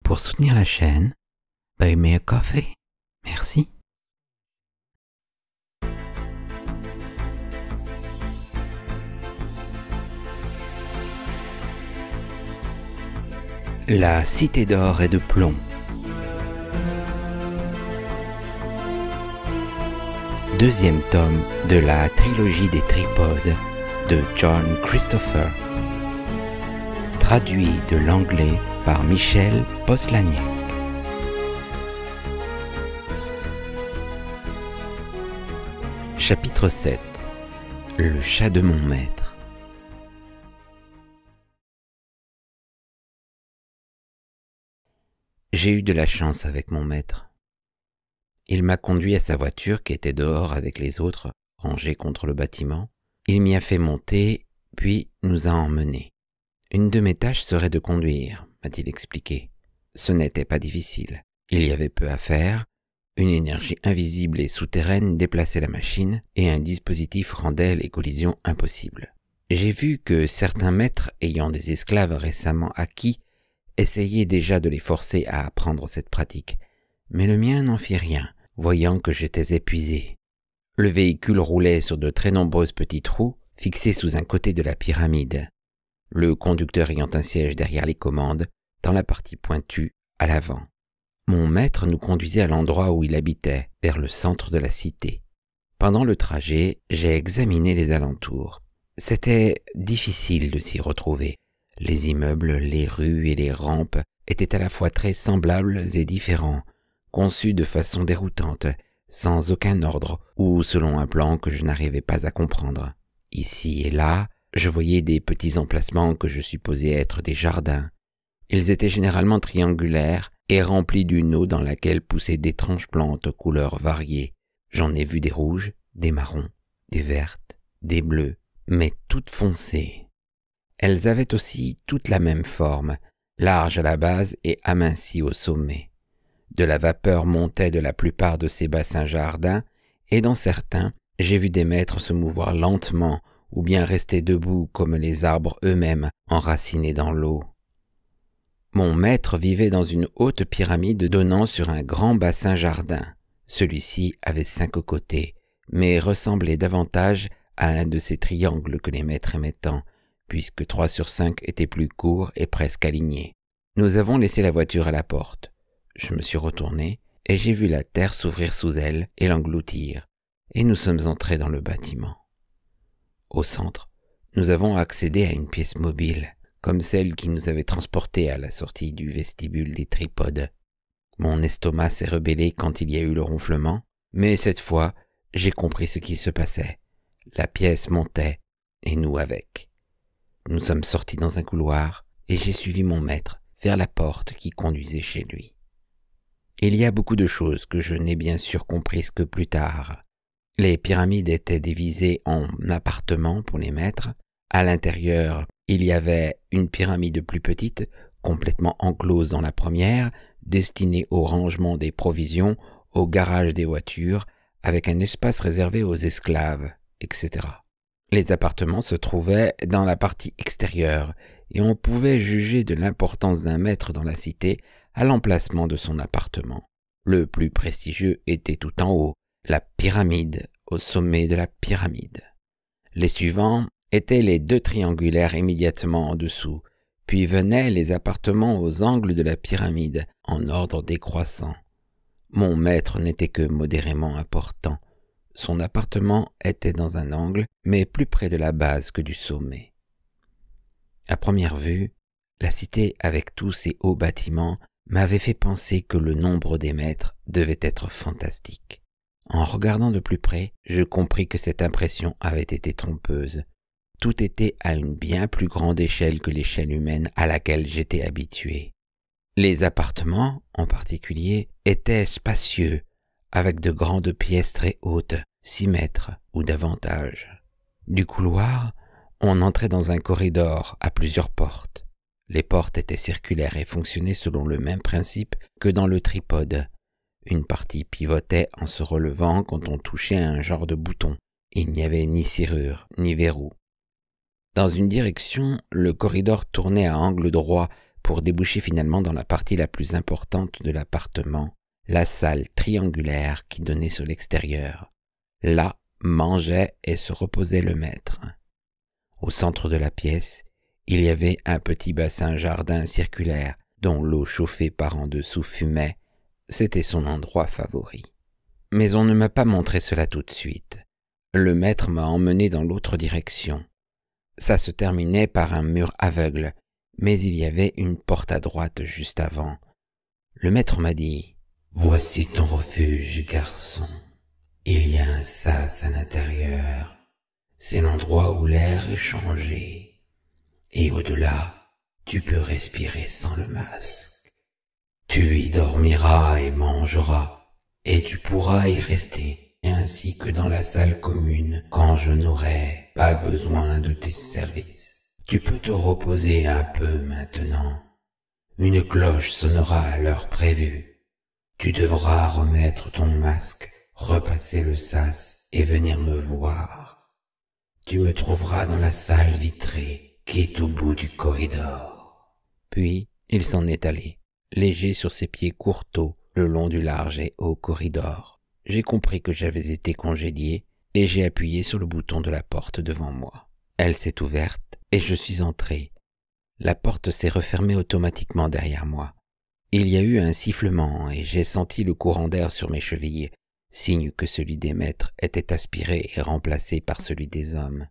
Pour soutenir la chaîne, buy me a coffee. Merci. La cité d'or et de plomb. Deuxième tome de la trilogie des tripodes de John Christopher. Traduit de l'anglais par Michel Poslaniec. Chapitre 7. Le chat de mon maître. J'ai eu de la chance avec mon maître. Il m'a conduit à sa voiture qui était dehors avec les autres, rangée contre le bâtiment. Il m'y a fait monter, puis nous a emmenés. Une de mes tâches serait de conduire, m'a-t-il expliqué. Ce n'était pas difficile. Il y avait peu à faire. Une énergie invisible et souterraine déplaçait la machine et un dispositif rendait les collisions impossibles. J'ai vu que certains maîtres ayant des esclaves récemment acquis essayaient déjà de les forcer à apprendre cette pratique, mais le mien n'en fit rien, voyant que j'étais épuisé. Le véhicule roulait sur de très nombreuses petites roues fixées sous un côté de la pyramide, le conducteur ayant un siège derrière les commandes, dans la partie pointue, à l'avant. Mon maître nous conduisait à l'endroit où il habitait, vers le centre de la cité. Pendant le trajet, j'ai examiné les alentours. C'était difficile de s'y retrouver. Les immeubles, les rues et les rampes étaient à la fois très semblables et différents, conçus de façon déroutante, sans aucun ordre ou selon un plan que je n'arrivais pas à comprendre. Ici et là, je voyais des petits emplacements que je supposais être des jardins. Ils étaient généralement triangulaires et remplis d'une eau dans laquelle poussaient d'étranges plantes couleurs variées. J'en ai vu des rouges, des marrons, des vertes, des bleues, mais toutes foncées. Elles avaient aussi toutes la même forme, large à la base et amincie au sommet. De la vapeur montait de la plupart de ces bassins jardins, et dans certains, j'ai vu des maîtres se mouvoir lentement ou bien rester debout comme les arbres eux-mêmes enracinés dans l'eau. Mon maître vivait dans une haute pyramide donnant sur un grand bassin jardin. Celui-ci avait 5 côtés, mais ressemblait davantage à un de ces triangles que les maîtres aimaient tant, puisque 3 sur 5 étaient plus courts et presque alignés. Nous avons laissé la voiture à la porte. Je me suis retourné et j'ai vu la terre s'ouvrir sous elle et l'engloutir, et nous sommes entrés dans le bâtiment. Au centre, nous avons accédé à une pièce mobile, comme celle qui nous avait transportés à la sortie du vestibule des tripodes. Mon estomac s'est rebellé quand il y a eu le ronflement, mais cette fois, j'ai compris ce qui se passait. La pièce montait, et nous avec. Nous sommes sortis dans un couloir, et j'ai suivi mon maître vers la porte qui conduisait chez lui. Il y a beaucoup de choses que je n'ai bien sûr comprises que plus tard. Les pyramides étaient divisées en appartements pour les maîtres. À l'intérieur, il y avait une pyramide plus petite, complètement enclose dans la première, destinée au rangement des provisions, au garage des voitures, avec un espace réservé aux esclaves, etc. Les appartements se trouvaient dans la partie extérieure, et on pouvait juger de l'importance d'un maître dans la cité à l'emplacement de son appartement. Le plus prestigieux était tout en haut, la pyramide, au sommet de la pyramide. Les suivants étaient les 2 triangulaires immédiatement en dessous, puis venaient les appartements aux angles de la pyramide, en ordre décroissant. Mon maître n'était que modérément important. Son appartement était dans un angle, mais plus près de la base que du sommet. À première vue, la cité avec tous ses hauts bâtiments m'avait fait penser que le nombre des maîtres devait être fantastique. En regardant de plus près, je compris que cette impression avait été trompeuse. Tout était à une bien plus grande échelle que l'échelle humaine à laquelle j'étais habitué. Les appartements, en particulier, étaient spacieux, avec de grandes pièces très hautes, 6 mètres ou davantage. Du couloir, on entrait dans un corridor à plusieurs portes. Les portes étaient circulaires et fonctionnaient selon le même principe que dans le tripode. Une partie pivotait en se relevant quand on touchait à un genre de bouton. Il n'y avait ni serrure, ni verrou. Dans une direction, le corridor tournait à angle droit pour déboucher finalement dans la partie la plus importante de l'appartement, la salle triangulaire qui donnait sur l'extérieur. Là mangeait et se reposait le maître. Au centre de la pièce, il y avait un petit bassin-jardin circulaire dont l'eau chauffée par en dessous fumait. C'était son endroit favori. Mais on ne m'a pas montré cela tout de suite. Le maître m'a emmené dans l'autre direction. Ça se terminait par un mur aveugle, mais il y avait une porte à droite juste avant. Le maître m'a dit « Voici ton refuge, garçon. Il y a un sas à l'intérieur. C'est l'endroit où l'air est changé. Et au-delà, tu peux respirer sans le masque. Tu y dormiras et mangeras, et tu pourras y rester, ainsi que dans la salle commune, quand je n'aurai pas besoin de tes services. Tu peux te reposer un peu maintenant. Une cloche sonnera à l'heure prévue. Tu devras remettre ton masque, repasser le sas et venir me voir. Tu me trouveras dans la salle vitrée qui est au bout du corridor. » Puis il s'en est allé, léger sur ses pieds courteaux, le long du large et haut corridor. J'ai compris que j'avais été congédié et j'ai appuyé sur le bouton de la porte devant moi. Elle s'est ouverte et je suis entré. La porte s'est refermée automatiquement derrière moi. Il y a eu un sifflement et j'ai senti le courant d'air sur mes chevilles, signe que celui des maîtres était aspiré et remplacé par celui des hommes.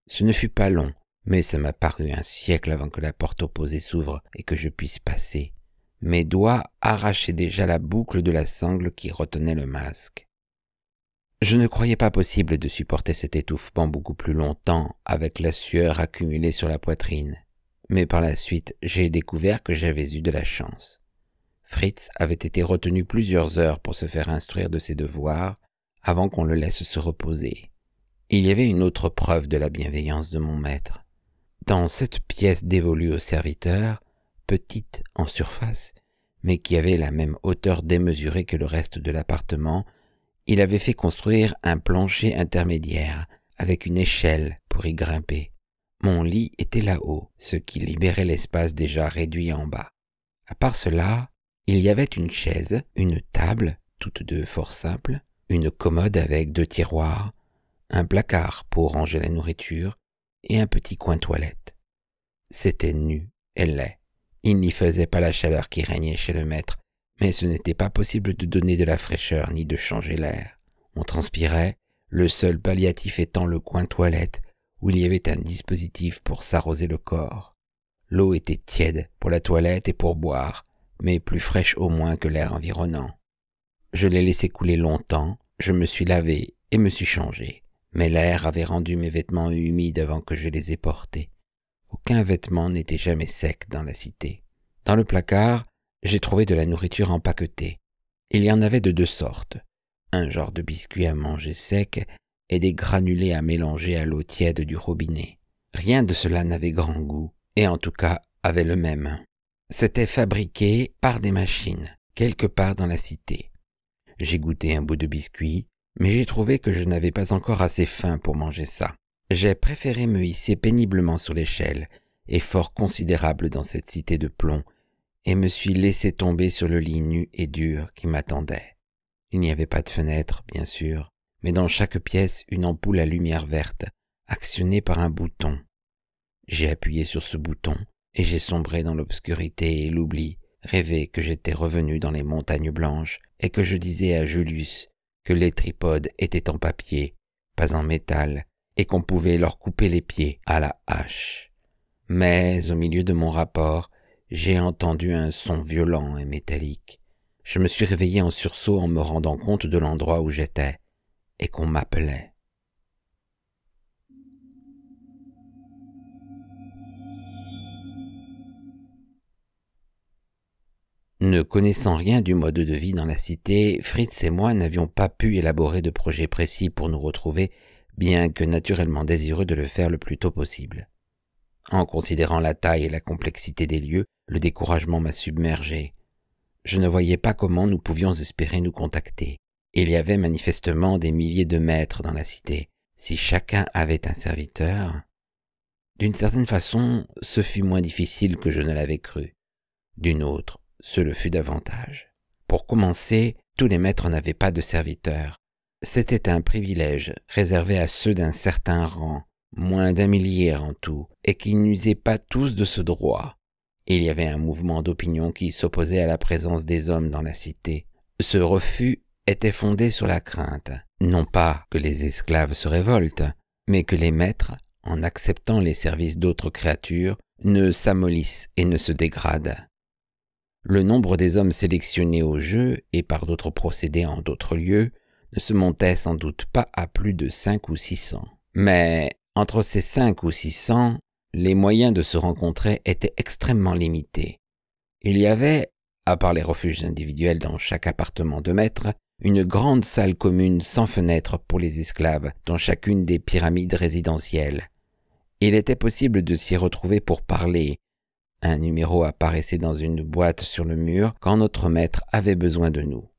Ce ne fut pas long, mais ça m'a paru un siècle avant que la porte opposée s'ouvre et que je puisse passer. Mes doigts arrachaient déjà la boucle de la sangle qui retenait le masque. Je ne croyais pas possible de supporter cet étouffement beaucoup plus longtemps avec la sueur accumulée sur la poitrine. Mais par la suite, j'ai découvert que j'avais eu de la chance. Fritz avait été retenu plusieurs heures pour se faire instruire de ses devoirs avant qu'on le laisse se reposer. Il y avait une autre preuve de la bienveillance de mon maître. Dans cette pièce dévolue aux serviteurs, petite en surface, mais qui avait la même hauteur démesurée que le reste de l'appartement, il avait fait construire un plancher intermédiaire avec une échelle pour y grimper. Mon lit était là-haut, ce qui libérait l'espace déjà réduit en bas. À part cela, il y avait une chaise, une table, toutes deux fort simples, une commode avec 2 tiroirs, un placard pour ranger la nourriture et un petit coin toilette. C'était nu et laid. Il n'y faisait pas la chaleur qui régnait chez le maître, mais ce n'était pas possible de donner de la fraîcheur ni de changer l'air. On transpirait, le seul palliatif étant le coin toilette, où il y avait un dispositif pour s'arroser le corps. L'eau était tiède pour la toilette et pour boire, mais plus fraîche au moins que l'air environnant. Je l'ai laissé couler longtemps, je me suis lavé et me suis changé, mais l'air avait rendu mes vêtements humides avant que je les aie portés. Aucun vêtement n'était jamais sec dans la cité. Dans le placard, j'ai trouvé de la nourriture empaquetée. Il y en avait de 2 sortes, un genre de biscuits à manger sec et des granulés à mélanger à l'eau tiède du robinet. Rien de cela n'avait grand goût, et en tout cas avait le même. C'était fabriqué par des machines, quelque part dans la cité. J'ai goûté un bout de biscuit, mais j'ai trouvé que je n'avais pas encore assez faim pour manger ça. J'ai préféré me hisser péniblement sur l'échelle, effort considérable dans cette cité de plomb, et me suis laissé tomber sur le lit nu et dur qui m'attendait. Il n'y avait pas de fenêtre, bien sûr, mais dans chaque pièce une ampoule à lumière verte, actionnée par un bouton. J'ai appuyé sur ce bouton, et j'ai sombré dans l'obscurité et l'oubli, rêvé que j'étais revenu dans les montagnes blanches, et que je disais à Julius que les tripodes étaient en papier, pas en métal, et qu'on pouvait leur couper les pieds à la hache. Mais au milieu de mon rapport, j'ai entendu un son violent et métallique. Je me suis réveillé en sursaut en me rendant compte de l'endroit où j'étais, et qu'on m'appelait. Ne connaissant rien du mode de vie dans la cité, Fritz et moi n'avions pas pu élaborer de projet précis pour nous retrouver, bien que naturellement désireux de le faire le plus tôt possible. En considérant la taille et la complexité des lieux, le découragement m'a submergé. Je ne voyais pas comment nous pouvions espérer nous contacter. Il y avait manifestement des milliers de maîtres dans la cité. Si chacun avait un serviteur... D'une certaine façon, ce fut moins difficile que je ne l'avais cru. D'une autre, ce le fut davantage. Pour commencer, tous les maîtres n'avaient pas de serviteurs. C'était un privilège réservé à ceux d'un certain rang, moins d'un millier en tout, et qui n'usaient pas tous de ce droit. Il y avait un mouvement d'opinion qui s'opposait à la présence des hommes dans la cité. Ce refus était fondé sur la crainte, non pas que les esclaves se révoltent, mais que les maîtres, en acceptant les services d'autres créatures, ne s'amollissent et ne se dégradent. Le nombre des hommes sélectionnés au jeu, et par d'autres procédés en d'autres lieux, ne se montait sans doute pas à plus de 5 ou 600. Mais entre ces 5 ou 600, les moyens de se rencontrer étaient extrêmement limités. Il y avait, à part les refuges individuels dans chaque appartement de maître, une grande salle commune sans fenêtre pour les esclaves dans chacune des pyramides résidentielles. Il était possible de s'y retrouver pour parler. Un numéro apparaissait dans une boîte sur le mur quand notre maître avait besoin de nous.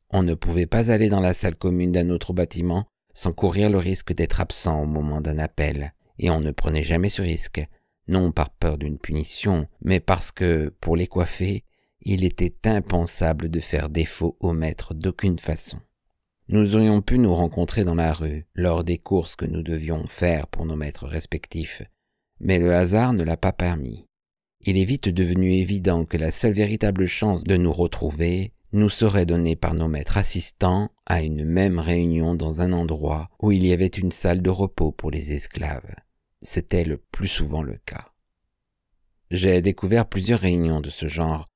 On ne pouvait pas aller dans la salle commune d'un autre bâtiment sans courir le risque d'être absent au moment d'un appel, et on ne prenait jamais ce risque, non par peur d'une punition, mais parce que, pour les coiffer, il était impensable de faire défaut au maître d'aucune façon. Nous aurions pu nous rencontrer dans la rue, lors des courses que nous devions faire pour nos maîtres respectifs, mais le hasard ne l'a pas permis. Il est vite devenu évident que la seule véritable chance de nous retrouver nous serait donnée par nos maîtres assistants à une même réunion dans un endroit où il y avait une salle de repos pour les esclaves. C'était le plus souvent le cas. J'ai découvert plusieurs réunions de ce genre.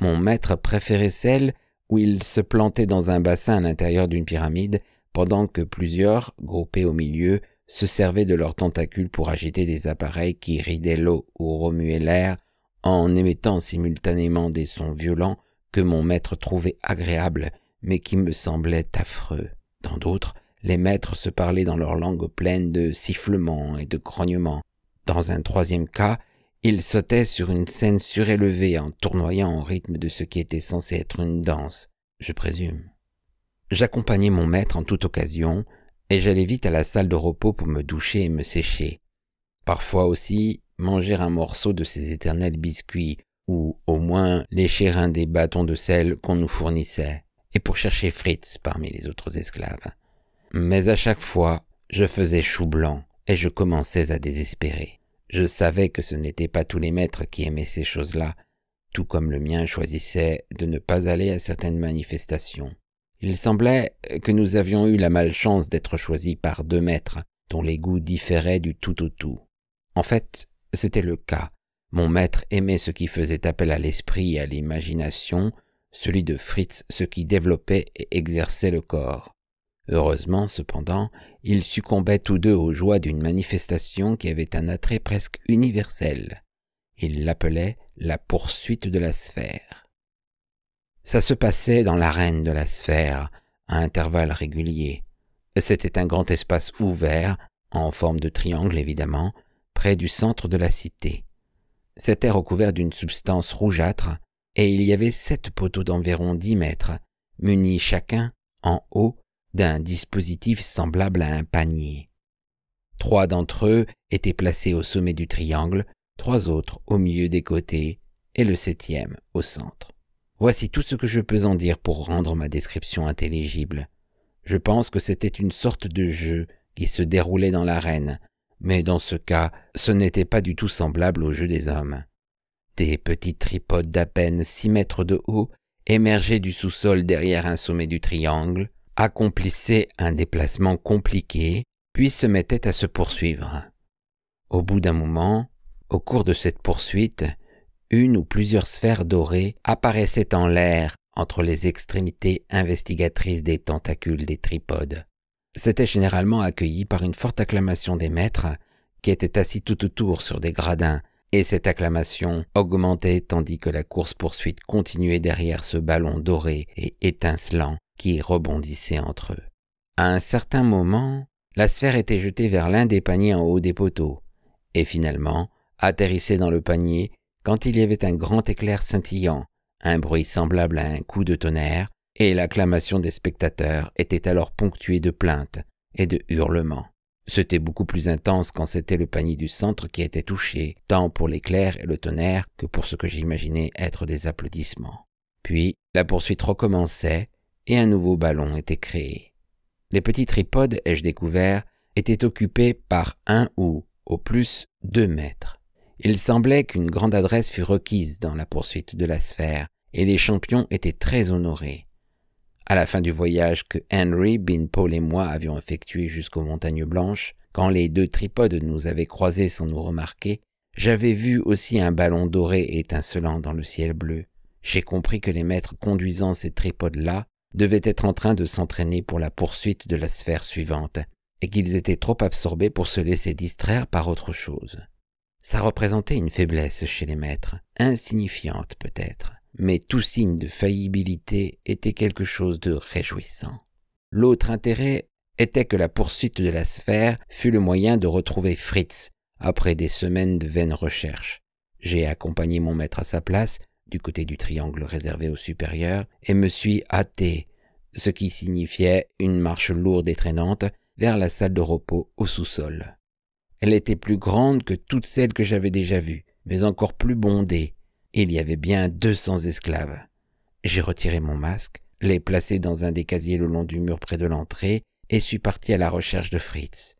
Mon maître préférait celle où il se plantait dans un bassin à l'intérieur d'une pyramide, pendant que plusieurs, groupés au milieu, se servaient de leurs tentacules pour agiter des appareils qui ridaient l'eau ou remuaient l'air, en émettant simultanément des sons violents que mon maître trouvait agréables, mais qui me semblaient affreux. Dans d'autres, les maîtres se parlaient dans leur langue pleine de sifflements et de grognements. Dans un troisième cas, ils sautaient sur une scène surélevée en tournoyant au rythme de ce qui était censé être une danse, je présume. J'accompagnais mon maître en toute occasion, et j'allais vite à la salle de repos pour me doucher et me sécher. Parfois aussi, manger un morceau de ces éternels biscuits, ou au moins lécher un des bâtons de sel qu'on nous fournissait, et pour chercher Fritz parmi les autres esclaves. Mais à chaque fois, je faisais chou blanc, et je commençais à désespérer. Je savais que ce n'étaient pas tous les maîtres qui aimaient ces choses-là, tout comme le mien choisissait de ne pas aller à certaines manifestations. Il semblait que nous avions eu la malchance d'être choisis par 2 maîtres, dont les goûts différaient du tout au tout. En fait, c'était le cas. Mon maître aimait ce qui faisait appel à l'esprit et à l'imagination, celui de Fritz ce qui développait et exerçait le corps. Heureusement, cependant, ils succombaient tous deux aux joies d'une manifestation qui avait un attrait presque universel. Ils l'appelaient la poursuite de la sphère. Ça se passait dans l'arène de la sphère, à intervalles réguliers. C'était un grand espace ouvert, en forme de triangle évidemment, près du centre de la cité. C'était recouvert d'une substance rougeâtre, et il y avait 7 poteaux d'environ 10 mètres, munis chacun, en haut, d'un dispositif semblable à un panier. 3 d'entre eux étaient placés au sommet du triangle, 3 autres au milieu des côtés, et le 7e au centre. Voici tout ce que je peux en dire pour rendre ma description intelligible. Je pense que c'était une sorte de jeu qui se déroulait dans l'arène, mais dans ce cas, ce n'était pas du tout semblable au jeu des hommes. Des petits tripodes d'à peine 6 mètres de haut émergeaient du sous-sol derrière un sommet du triangle, accomplissaient un déplacement compliqué, puis se mettaient à se poursuivre. Au bout d'un moment, au cours de cette poursuite, une ou plusieurs sphères dorées apparaissaient en l'air entre les extrémités investigatrices des tentacules des tripodes. C'était généralement accueilli par une forte acclamation des maîtres qui étaient assis tout autour sur des gradins, et cette acclamation augmentait tandis que la course-poursuite continuait derrière ce ballon doré et étincelant qui rebondissait entre eux. À un certain moment, la sphère était jetée vers l'un des paniers en haut des poteaux, et finalement atterrissait dans le panier quand il y avait un grand éclair scintillant, un bruit semblable à un coup de tonnerre, et l'acclamation des spectateurs était alors ponctuée de plaintes et de hurlements. C'était beaucoup plus intense quand c'était le panier du centre qui était touché, tant pour l'éclair et le tonnerre que pour ce que j'imaginais être des applaudissements. Puis, la poursuite recommençait et un nouveau ballon était créé. Les petits tripodes, ai-je découvert, étaient occupés par 1 ou, au plus, 2 mètres. Il semblait qu'une grande adresse fût requise dans la poursuite de la sphère, et les champions étaient très honorés. À la fin du voyage que Henry, Bean Paul et moi avions effectué jusqu'aux Montagnes Blanches, quand les 2 tripodes nous avaient croisés sans nous remarquer, j'avais vu aussi un ballon doré étincelant dans le ciel bleu. J'ai compris que les maîtres conduisant ces tripodes-là devaient être en train de s'entraîner pour la poursuite de la sphère suivante, et qu'ils étaient trop absorbés pour se laisser distraire par autre chose. Ça représentait une faiblesse chez les maîtres, insignifiante peut-être, mais tout signe de faillibilité était quelque chose de réjouissant. L'autre intérêt était que la poursuite de la sphère fut le moyen de retrouver Fritz, après des semaines de vaines recherches. J'ai accompagné mon maître à sa place, du côté du triangle réservé aux supérieurs, et me suis hâté, ce qui signifiait une marche lourde et traînante, vers la salle de repos au sous-sol. Elle était plus grande que toutes celles que j'avais déjà vues, mais encore plus bondée. Il y avait bien 200 esclaves. J'ai retiré mon masque, l'ai placé dans un des casiers le long du mur près de l'entrée et suis parti à la recherche de Fritz.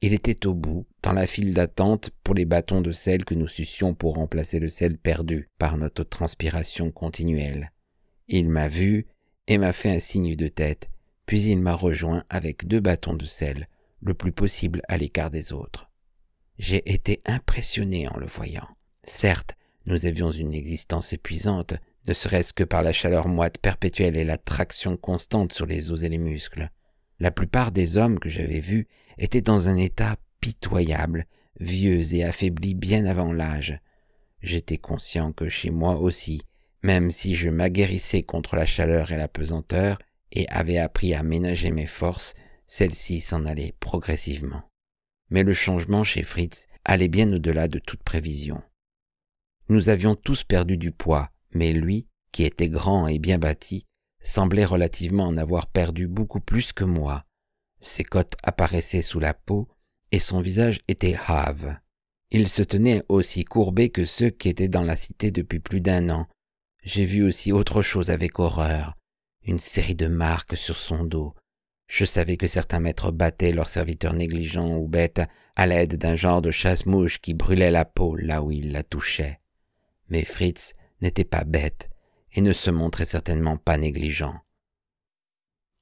Il était au bout, dans la file d'attente pour les bâtons de sel que nous sucions pour remplacer le sel perdu par notre transpiration continuelle. Il m'a vu et m'a fait un signe de tête, puis il m'a rejoint avec 2 bâtons de sel, le plus possible à l'écart des autres. J'ai été impressionné en le voyant. Certes, nous avions une existence épuisante, ne serait-ce que par la chaleur moite perpétuelle et la traction constante sur les os et les muscles. La plupart des hommes que j'avais vus étaient dans un état pitoyable, vieux et affaiblis bien avant l'âge. J'étais conscient que chez moi aussi, même si je m'aguerrissais contre la chaleur et la pesanteur et avais appris à ménager mes forces, celles-ci s'en allaient progressivement. Mais le changement chez Fritz allait bien au-delà de toute prévision. Nous avions tous perdu du poids, mais lui, qui était grand et bien bâti, semblait relativement en avoir perdu beaucoup plus que moi. Ses côtes apparaissaient sous la peau et son visage était hâve. Il se tenait aussi courbé que ceux qui étaient dans la cité depuis plus d'1 an. J'ai vu aussi autre chose avec horreur, une série de marques sur son dos. Je savais que certains maîtres battaient leurs serviteurs négligents ou bêtes à l'aide d'un genre de chasse-mouche qui brûlait la peau là où ils la touchaient. Mais Fritz n'était pas bête et ne se montrait certainement pas négligent.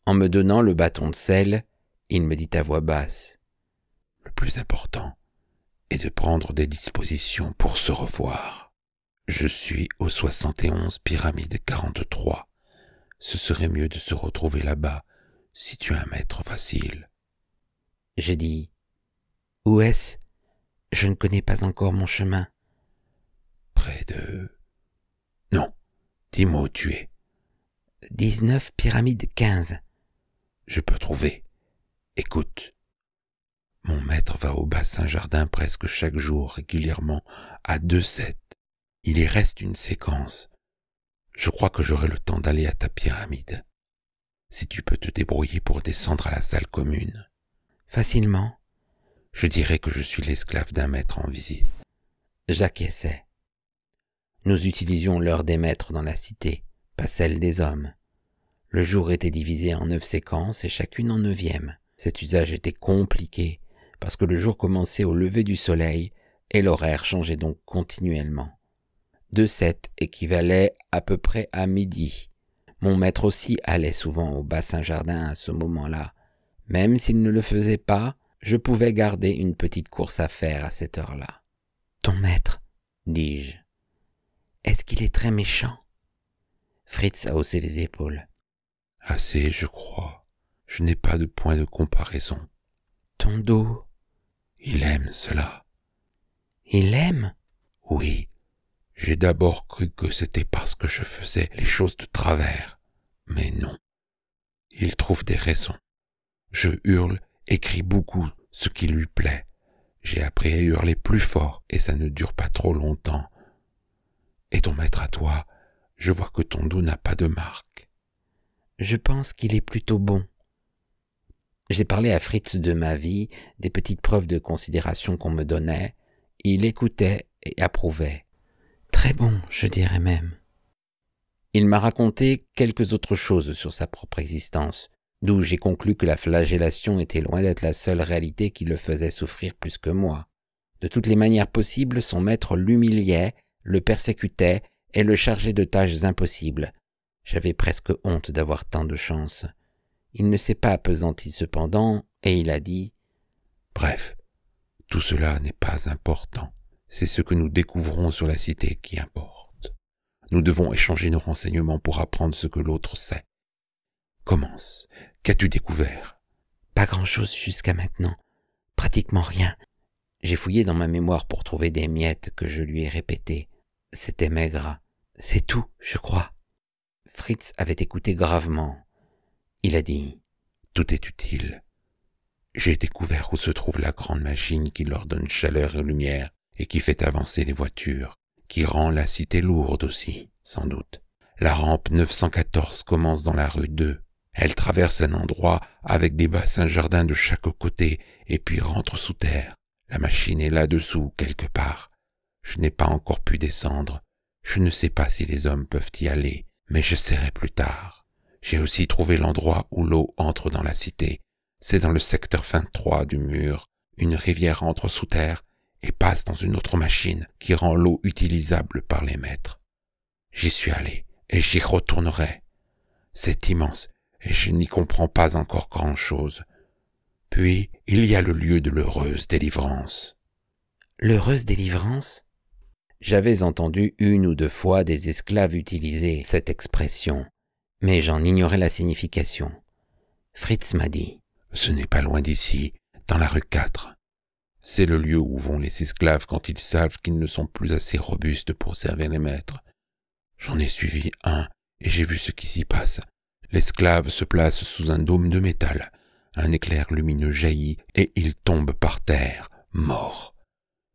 En me donnant le bâton de sel, il me dit à voix basse : « Le plus important est de prendre des dispositions pour se revoir. Je suis au 71 pyramide 43. Ce serait mieux de se retrouver là-bas si tu es un maître facile. » J'ai dit : « Où est-ce ? Je ne connais pas encore mon chemin. » Près de... Non, dis-moi où tu es. 19 pyramide 15. Je peux trouver. Écoute. Mon maître va au bassin jardin presque chaque jour, régulièrement, à 2-7. Il y reste une séquence. Je crois que j'aurai le temps d'aller à ta pyramide. Si tu peux te débrouiller pour descendre à la salle commune. Facilement. Je dirais que je suis l'esclave d'un maître en visite. J'acquiesçais. Nous utilisions l'heure des maîtres dans la cité, pas celle des hommes. Le jour était divisé en 9 séquences et chacune en 9e. Cet usage était compliqué parce que le jour commençait au lever du soleil et l'horaire changeait donc continuellement. 2-7 équivalait à peu près à midi. Mon maître aussi allait souvent au bassin jardin à ce moment-là. Même s'il ne le faisait pas, je pouvais garder une petite course à faire à cette heure-là. « Ton maître, dis-je, est-ce qu'il est très méchant ?» Fritz a haussé les épaules. « Assez, je crois. Je n'ai pas de point de comparaison. »« Ton dos. »« Il aime cela. »« Il aime ?»« Oui. J'ai d'abord cru que c'était parce que je faisais les choses de travers. Mais non. Il trouve des raisons. Je hurle et crie beaucoup, ce qui lui plaît. J'ai appris à hurler plus fort et ça ne dure pas trop longtemps. Et ton maître à toi, je vois que ton dos n'a pas de marque. »« Je pense qu'il est plutôt bon. » J'ai parlé à Fritz de ma vie, des petites preuves de considération qu'on me donnait. Il écoutait et approuvait. Très bon, je dirais même. Il m'a raconté quelques autres choses sur sa propre existence, d'où j'ai conclu que la flagellation était loin d'être la seule réalité qui le faisait souffrir plus que moi. De toutes les manières possibles, son maître l'humiliait, le persécutait et le chargeait de tâches impossibles. J'avais presque honte d'avoir tant de chance. Il ne s'est pas appesanti cependant, et il a dit « Bref, tout cela n'est pas important. C'est ce que nous découvrons sur la cité qui importe. Nous devons échanger nos renseignements pour apprendre ce que l'autre sait. Commence. Qu'as-tu découvert ?»« Pas grand-chose jusqu'à maintenant. Pratiquement rien. J'ai fouillé dans ma mémoire pour trouver des miettes que je lui ai répétées. C'était maigre. C'est tout, je crois. » Fritz avait écouté gravement. Il a dit « Tout est utile. J'ai découvert où se trouve la grande machine qui leur donne chaleur et lumière et qui fait avancer les voitures, qui rend la cité lourde aussi, sans doute. La rampe 914 commence dans la rue 2. Elle traverse un endroit avec des bassins jardins de chaque côté et puis rentre sous terre. La machine est là-dessous, quelque part. Je n'ai pas encore pu descendre. Je ne sais pas si les hommes peuvent y aller, mais j'essaierai plus tard. J'ai aussi trouvé l'endroit où l'eau entre dans la cité. C'est dans le secteur 23 du mur. Une rivière entre sous terre et passe dans une autre machine qui rend l'eau utilisable par les maîtres. J'y suis allé et j'y retournerai. C'est immense et je n'y comprends pas encore grand-chose. Puis, il y a le lieu de l'heureuse délivrance. L'heureuse délivrance ? J'avais entendu une ou deux fois des esclaves utiliser cette expression, mais j'en ignorais la signification. Fritz m'a dit « Ce n'est pas loin d'ici, dans la rue 4. C'est le lieu où vont les esclaves quand ils savent qu'ils ne sont plus assez robustes pour servir les maîtres. J'en ai suivi un et j'ai vu ce qui s'y passe. L'esclave se place sous un dôme de métal. Un éclair lumineux jaillit et il tombe par terre, mort.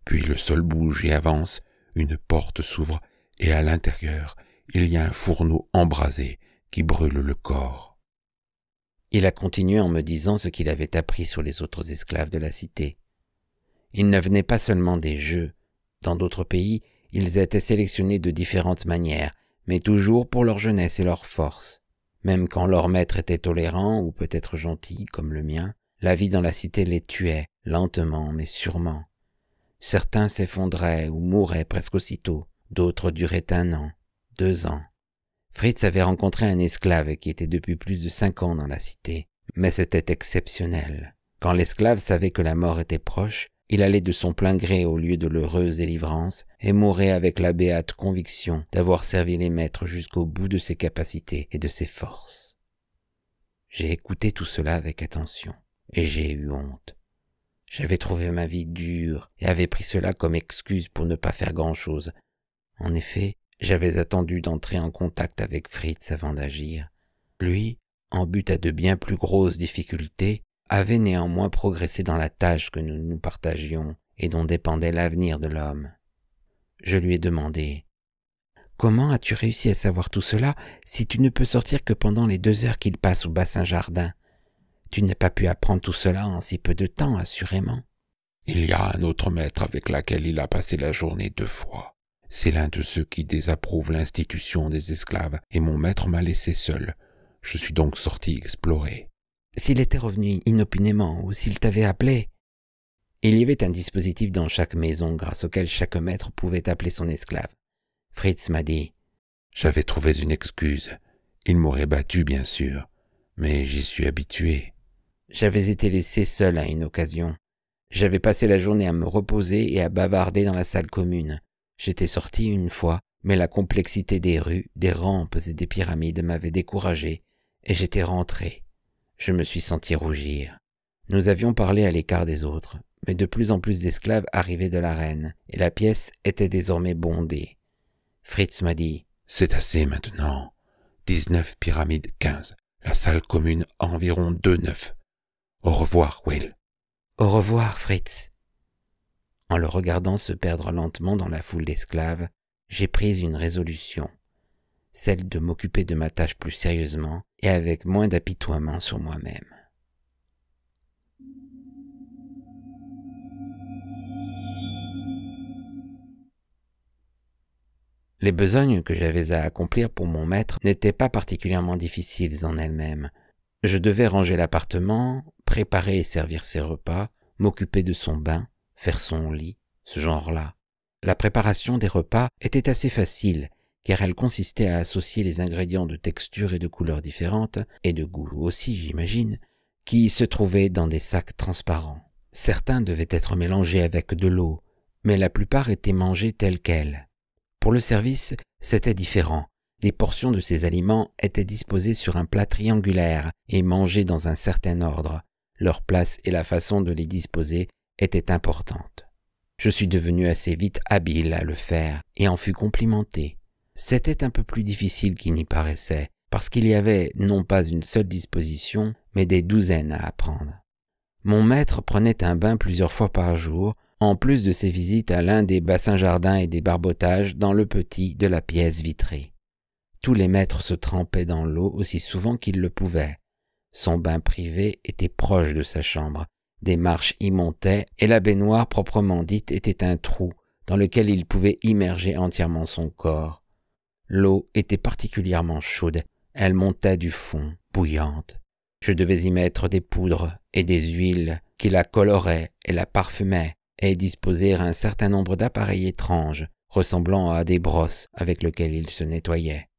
Puis le sol bouge et avance, une porte s'ouvre et à l'intérieur, il y a un fourneau embrasé qui brûle le corps. » Il a continué en me disant ce qu'il avait appris sur les autres esclaves de la cité. Ils ne venaient pas seulement des jeux. Dans d'autres pays, ils étaient sélectionnés de différentes manières, mais toujours pour leur jeunesse et leur force. Même quand leur maître était tolérant ou peut-être gentil, comme le mien, la vie dans la cité les tuait, lentement mais sûrement. Certains s'effondraient ou mouraient presque aussitôt, d'autres duraient 1 an, 2 ans. Fritz avait rencontré un esclave qui était depuis plus de 5 ans dans la cité, mais c'était exceptionnel. Quand l'esclave savait que la mort était proche, il allait de son plein gré au lieu de l'heureuse délivrance et mourait avec la béate conviction d'avoir servi les maîtres jusqu'au bout de ses capacités et de ses forces. J'ai écouté tout cela avec attention et j'ai eu honte. J'avais trouvé ma vie dure et avais pris cela comme excuse pour ne pas faire grand-chose. En effet, j'avais attendu d'entrer en contact avec Fritz avant d'agir. Lui, en but à de bien plus grosses difficultés, avait néanmoins progressé dans la tâche que nous nous partagions et dont dépendait l'avenir de l'homme. Je lui ai demandé « Comment as-tu réussi à savoir tout cela si tu ne peux sortir que pendant les 2 heures qu'il passe au bassin jardin ? Tu n'as pas pu apprendre tout cela en si peu de temps, assurément. » Il y a un autre maître avec lequel il a passé la journée 2 fois. C'est l'un de ceux qui désapprouvent l'institution des esclaves et mon maître m'a laissé seul. Je suis donc sorti explorer. S'il était revenu inopinément ou s'il t'avait appelé. Il y avait un dispositif dans chaque maison grâce auquel chaque maître pouvait appeler son esclave. Fritz m'a dit « J'avais trouvé une excuse. Il m'aurait battu, bien sûr, mais j'y suis habitué. » J'avais été laissé seul à une occasion. J'avais passé la journée à me reposer et à bavarder dans la salle commune. J'étais sorti une fois, mais la complexité des rues, des rampes et des pyramides m'avait découragé, et j'étais rentré. Je me suis senti rougir. Nous avions parlé à l'écart des autres, mais de plus en plus d'esclaves arrivaient de l'arène, et la pièce était désormais bondée. Fritz m'a dit « C'est assez maintenant. 19 pyramides 15. La salle commune a environ 2,9. Au revoir, Will. » « Au revoir, Fritz. » En le regardant se perdre lentement dans la foule d'esclaves, j'ai pris une résolution, celle de m'occuper de ma tâche plus sérieusement et avec moins d'apitoiement sur moi-même. Les besognes que j'avais à accomplir pour mon maître n'étaient pas particulièrement difficiles en elles-mêmes. Je devais ranger l'appartement, préparer et servir ses repas, m'occuper de son bain, faire son lit, ce genre-là. La préparation des repas était assez facile, car elle consistait à associer les ingrédients de texture et de couleurs différentes, et de goût aussi, j'imagine, qui se trouvaient dans des sacs transparents. Certains devaient être mélangés avec de l'eau, mais la plupart étaient mangés tels quels. Pour le service, c'était différent. Des portions de ces aliments étaient disposées sur un plat triangulaire et mangées dans un certain ordre. Leur place et la façon de les disposer étaient importantes. Je suis devenu assez vite habile à le faire et en fus complimenté. C'était un peu plus difficile qu'il n'y paraissait, parce qu'il y avait non pas une seule disposition, mais des douzaines à apprendre. Mon maître prenait un bain plusieurs fois par jour, en plus de ses visites à l'un des bassins-jardins et des barbotages dans le petit de la pièce vitrée. Tous les maîtres se trempaient dans l'eau aussi souvent qu'ils le pouvaient. Son bain privé était proche de sa chambre, des marches y montaient, et la baignoire proprement dite était un trou dans lequel il pouvait immerger entièrement son corps. L'eau était particulièrement chaude, elle montait du fond, bouillante. Je devais y mettre des poudres et des huiles qui la coloraient et la parfumaient, et disposer un certain nombre d'appareils étranges, ressemblant à des brosses avec lesquelles il se nettoyait.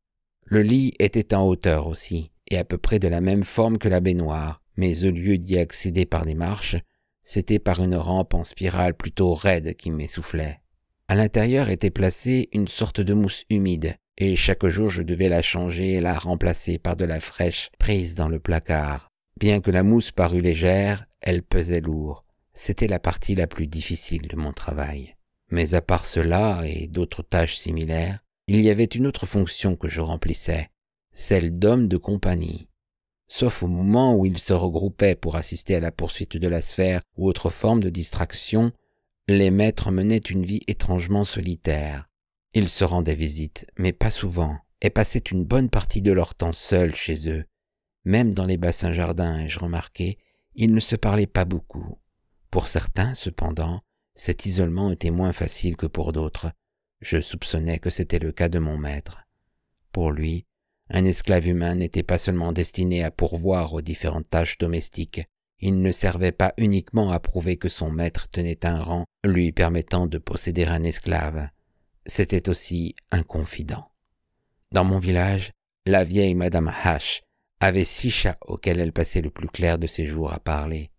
Le lit était en hauteur aussi, et à peu près de la même forme que la baignoire, mais au lieu d'y accéder par des marches, c'était par une rampe en spirale plutôt raide qui m'essoufflait. À l'intérieur était placée une sorte de mousse humide, et chaque jour je devais la changer et la remplacer par de la fraîche prise dans le placard. Bien que la mousse parût légère, elle pesait lourd. C'était la partie la plus difficile de mon travail. Mais à part cela et d'autres tâches similaires, il y avait une autre fonction que je remplissais, celle d'homme de compagnie. Sauf au moment où ils se regroupaient pour assister à la poursuite de la sphère ou autre forme de distraction, les maîtres menaient une vie étrangement solitaire. Ils se rendaient visite, mais pas souvent, et passaient une bonne partie de leur temps seuls chez eux. Même dans les bassins-jardins, ai-je remarqué, ils ne se parlaient pas beaucoup. Pour certains, cependant, cet isolement était moins facile que pour d'autres. Je soupçonnais que c'était le cas de mon maître. Pour lui, un esclave humain n'était pas seulement destiné à pourvoir aux différentes tâches domestiques. Il ne servait pas uniquement à prouver que son maître tenait un rang lui permettant de posséder un esclave. C'était aussi un confident. Dans mon village, la vieille Madame H avait 6 chats auxquels elle passait le plus clair de ses jours à parler.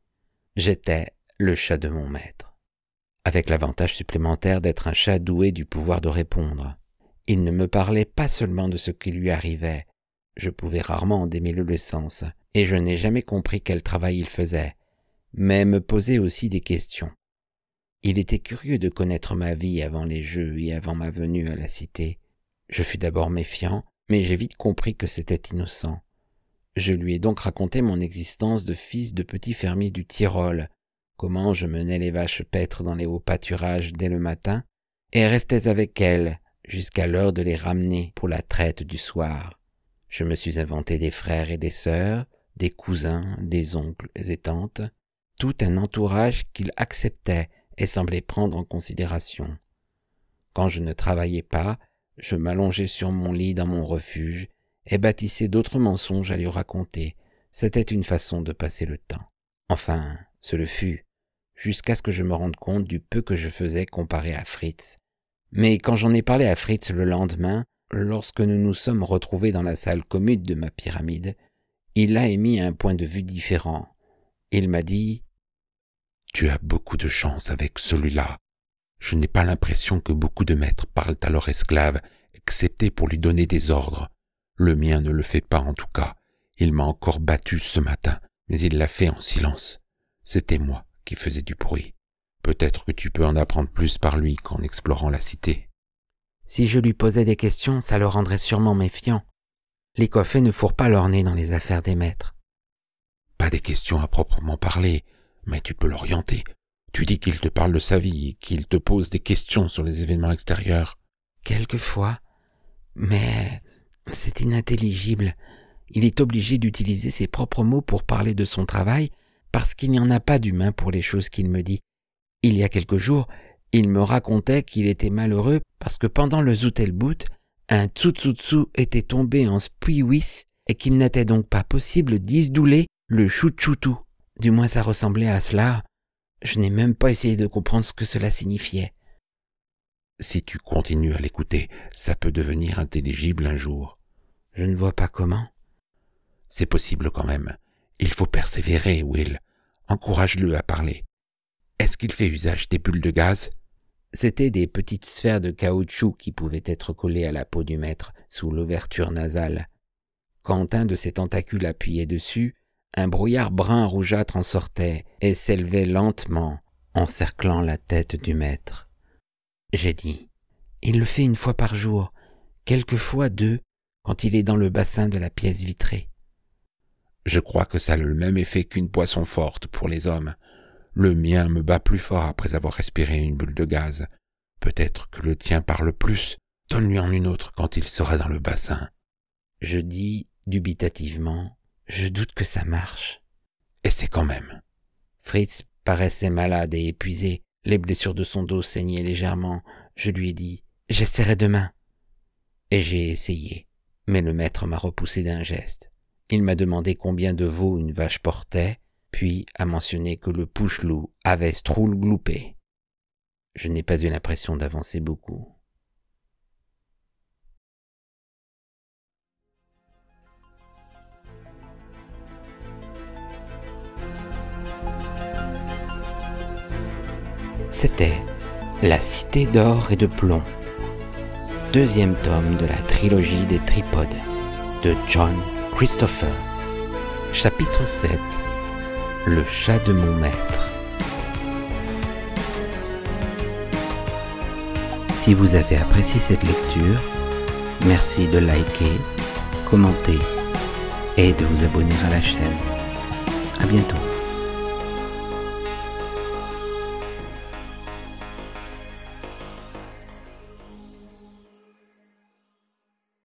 J'étais le chat de mon maître, avec l'avantage supplémentaire d'être un chat doué du pouvoir de répondre. Il ne me parlait pas seulement de ce qui lui arrivait, je pouvais rarement en démêler le sens, et je n'ai jamais compris quel travail il faisait, mais me posait aussi des questions. Il était curieux de connaître ma vie avant les jeux et avant ma venue à la cité. Je fus d'abord méfiant, mais j'ai vite compris que c'était innocent. Je lui ai donc raconté mon existence de fils de petit fermier du Tyrol, comment je menais les vaches paître dans les hauts pâturages dès le matin, et restais avec elles jusqu'à l'heure de les ramener pour la traite du soir. Je me suis inventé des frères et des sœurs, des cousins, des oncles et tantes, tout un entourage qu'il acceptait et semblait prendre en considération. Quand je ne travaillais pas, je m'allongeais sur mon lit dans mon refuge et bâtissais d'autres mensonges à lui raconter. C'était une façon de passer le temps. Enfin, ce le fut, jusqu'à ce que je me rende compte du peu que je faisais comparé à Fritz. Mais quand j'en ai parlé à Fritz le lendemain, lorsque nous nous sommes retrouvés dans la salle commune de ma pyramide, il a émis un point de vue différent. Il m'a dit « Tu as beaucoup de chance avec celui-là. Je n'ai pas l'impression que beaucoup de maîtres parlent à leur esclave, excepté pour lui donner des ordres. Le mien ne le fait pas en tout cas. Il m'a encore battu ce matin, mais il l'a fait en silence. C'était moi qui faisais du bruit. Peut-être que tu peux en apprendre plus par lui qu'en explorant la cité. » Si je lui posais des questions, ça le rendrait sûrement méfiant. Les coiffés ne fourrent pas leur nez dans les affaires des maîtres. Pas des questions à proprement parler, mais tu peux l'orienter. Tu dis qu'il te parle de sa vie et qu'il te pose des questions sur les événements extérieurs. Quelquefois, mais c'est inintelligible. Il est obligé d'utiliser ses propres mots pour parler de son travail parce qu'il n'y en a pas d'humain pour les choses qu'il me dit. Il y a quelques jours, il me racontait qu'il était malheureux parce que pendant le Zoetelboot, un Tsutsutsu était tombé en Spiwis et qu'il n'était donc pas possible d'isdouler le Chouchoutou. Du moins ça ressemblait à cela. Je n'ai même pas essayé de comprendre ce que cela signifiait. Si tu continues à l'écouter, ça peut devenir intelligible un jour. Je ne vois pas comment. C'est possible quand même. Il faut persévérer, Will. Encourage-le à parler. Est-ce qu'il fait usage des bulles de gaz? C'étaient des petites sphères de caoutchouc qui pouvaient être collées à la peau du maître sous l'ouverture nasale. Quand un de ses tentacules appuyait dessus, un brouillard brun rougeâtre en sortait et s'élevait lentement, encerclant la tête du maître. J'ai dit, il le fait 1 fois par jour, quelquefois 2, quand il est dans le bassin de la pièce vitrée. Je crois que ça a le même effet qu'une boisson forte pour les hommes. Le mien me bat plus fort après avoir respiré une bulle de gaz. Peut-être que le tien parle plus. Donne-lui en une autre quand il sera dans le bassin. Je dis dubitativement, je doute que ça marche. Essaie quand même. Fritz paraissait malade et épuisé. Les blessures de son dos saignaient légèrement. Je lui ai dit, j'essaierai demain. Et j'ai essayé, mais le maître m'a repoussé d'un geste. Il m'a demandé combien de veaux une vache portait, puis a mentionné que le Pouchelou avait Stroulgloupé. Je n'ai pas eu l'impression d'avancer beaucoup. C'était La Cité d'or et de plomb, 2e tome de la trilogie des tripodes de John Christopher. Chapitre 7. Le chat de mon maître. Si vous avez apprécié cette lecture, merci de liker, commenter et de vous abonner à la chaîne. À bientôt.